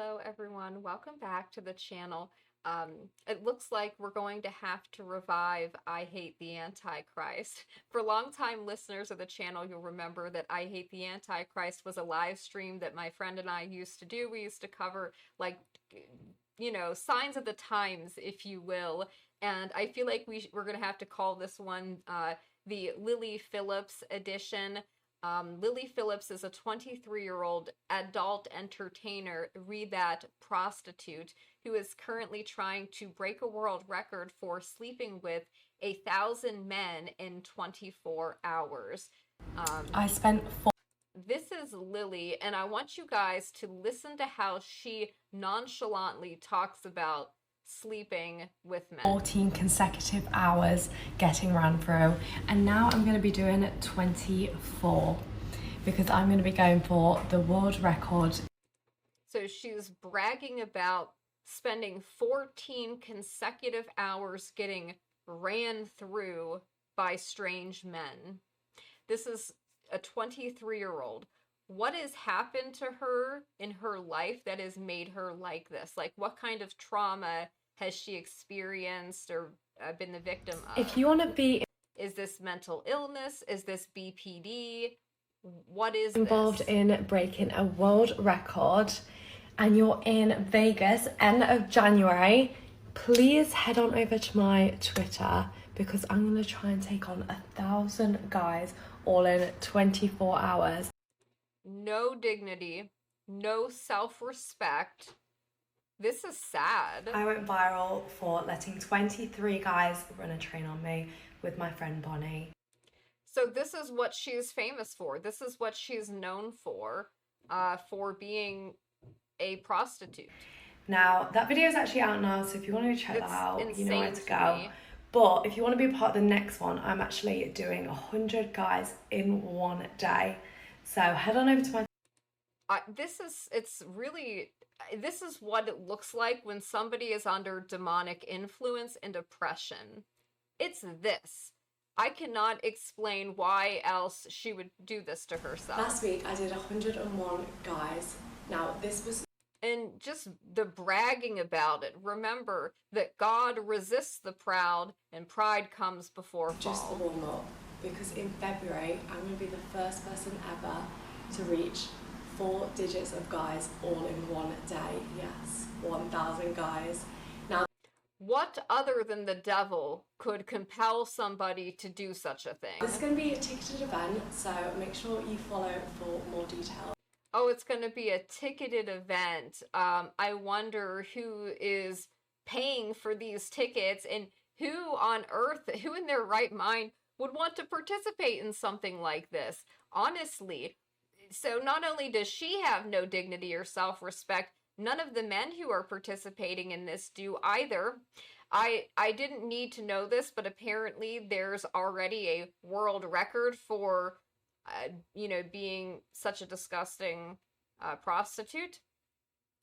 Hello everyone, welcome back to the channel. It looks like we're going to have to revive I Hate the Antichrist. For longtime listeners of the channel, you'll remember that I Hate the Antichrist was a live stream that my friend and I used to do. We used to cover, like, signs of the times, if you will. And I feel like we're going to have to call this one the Lily Phillips edition. Lily Phillips is a 23-year-old adult entertainer, read that prostitute, who is currently trying to break a world record for sleeping with 1,000 men in 24 hours. I spent This is Lily, and I want you guys to listen to how she nonchalantly talks about sleeping with men. 14 consecutive hours getting ran through, and now I'm going to be doing 24 because I'm going to be going for the world record. So she's bragging about spending 14 consecutive hours getting ran through by strange men. This is a 23-year-old. What has happened to her in her life that has made her like this? Like, what kind of trauma has she experienced or been the victim of? If you want to be Is this mental illness? Is this BPD? What is involved this? in breaking a world record and you're in Vegas end of January, please head on over to my Twitter because I'm going to try and take on 1,000 guys all in 24 hours. No dignity, no self-respect. This is sad. I went viral for letting 23 guys run a train on me with my friend Bonnie. So this is what she's famous for. This is what she's known for being a prostitute. Now, that video is actually out now, so if you want to check that out, you know where to go. Me. But if you want to be a part of the next one, I'm actually doing 100 guys in one day. So head on over to my... This is what it looks like when somebody is under demonic influence and oppression. It's this. I cannot explain why else she would do this to herself. Last week, I did 101 guys. Now, this was... And just the bragging about it. Remember that God resists the proud and pride comes before fall. Just the warm-up. Because in February, I'm going to be the first person ever to reach 4 digits of guys all in one day. Yes, 1,000 guys. Now, what other than the devil could compel somebody to do such a thing? this is going to be a ticketed event, so make sure you follow for more details. Oh, it's going to be a ticketed event. I wonder who is paying for these tickets and who on earth, who in their right mind would want to participate in something like this. Honestly. So not only does she have no dignity or self-respect, none of the men who are participating in this do either. I didn't need to know this, but apparently there's already a world record for, being such a disgusting prostitute.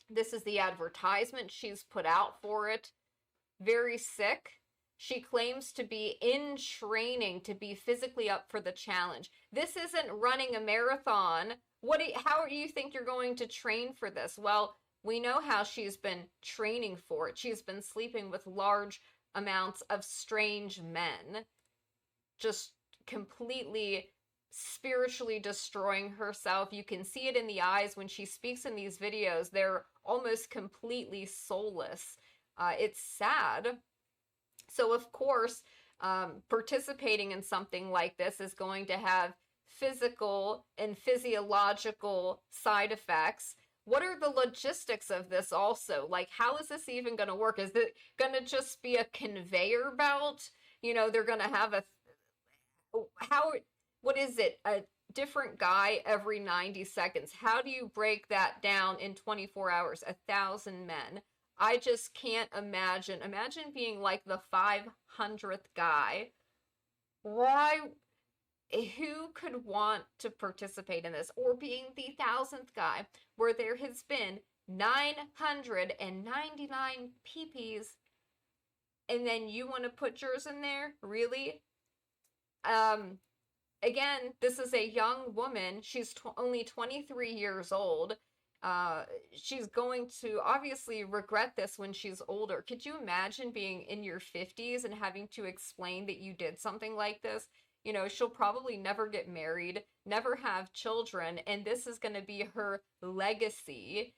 This is the advertisement she's put out for it. Very sick. She claims to be in training to be physically up for the challenge. This isn't running a marathon. How do you think you're going to train for this? Well, we know how she's been training for it. She's been sleeping with large amounts of strange men. Just completely spiritually destroying herself. You can see it in the eyes when she speaks in these videos. They're almost completely soulless. It's sad. So, of course, participating in something like this is going to have physical and physiological side effects. What are the logistics of this also? Like, how is this even going to work? Is it going to just be a conveyor belt? They're going to have what is it? A different guy every 90 seconds. How do you break that down in 24 hours? 1,000 men. I just can't imagine. Imagine being like the 500th guy. Why? Who could want to participate in this? Or being the 1,000th guy, where there has been 999 PPs, and then you want to put yours in there? Really? Again, this is a young woman. She's only 23 years old. uh, she's going to obviously regret this when she's older. Could you imagine being in your 50s and having to explain that you did something like this? You know, she'll probably never get married, never have children, and this is going to be her legacy.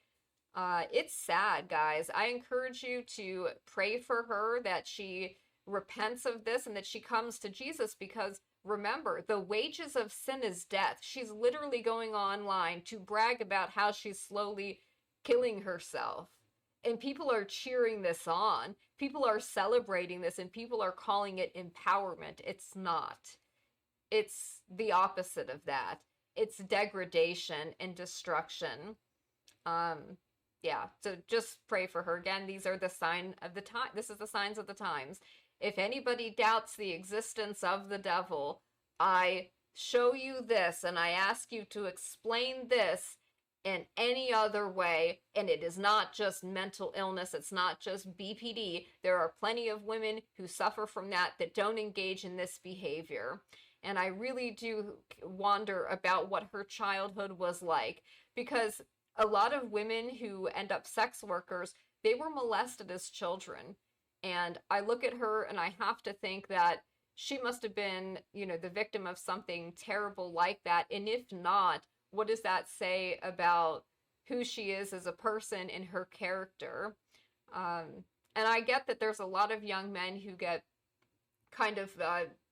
It's sad, guys. I encourage you to pray for her that she repents of this and that she comes to Jesus because remember, the wages of sin is death. She's literally going online to brag about how she's slowly killing herself. And people are cheering this on. People are celebrating this and people are calling it empowerment. It's not. It's the opposite of that. It's degradation and destruction. Um, yeah, so just pray for her. Again, these are the sign of the time. This is the signs of the times. If anybody doubts the existence of the devil, I show you this and I ask you to explain this in any other way. And it is not just mental illness, it's not just BPD. There are plenty of women who suffer from that that don't engage in this behavior. And I really do wonder about what her childhood was like because a lot of women who end up sex workers, they were molested as children. And I look at her and I have to think that she must have been, you know, the victim of something terrible like that. And if not, what does that say about who she is as a person and her character? And I get that there's a lot of young men who get kind of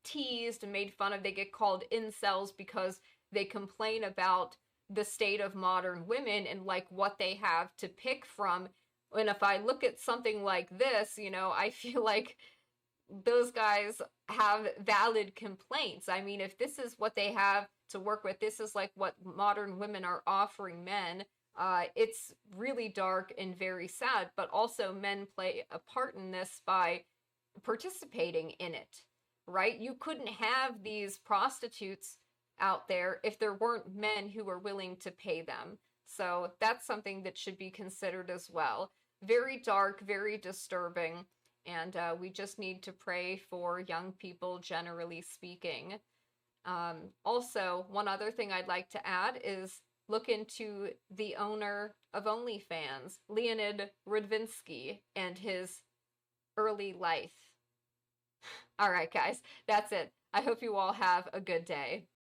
teased and made fun of. They get called incels because they complain about the state of modern women and like what they have to pick from. And if I look at something like this, you know, I feel like those guys have valid complaints. I mean, if this is what they have to work with, this is like what modern women are offering men. It's really dark and very sad, but also men play a part in this by participating in it, right? You couldn't have these prostitutes out there if there weren't men who were willing to pay them. So that's something that should be considered as well. Very dark, very disturbing, and we just need to pray for young people, generally speaking. Also, one other thing I'd like to add is look into the owner of OnlyFans, Leonid Rudvinsky, and his early life. All right, guys, that's it. I hope you all have a good day.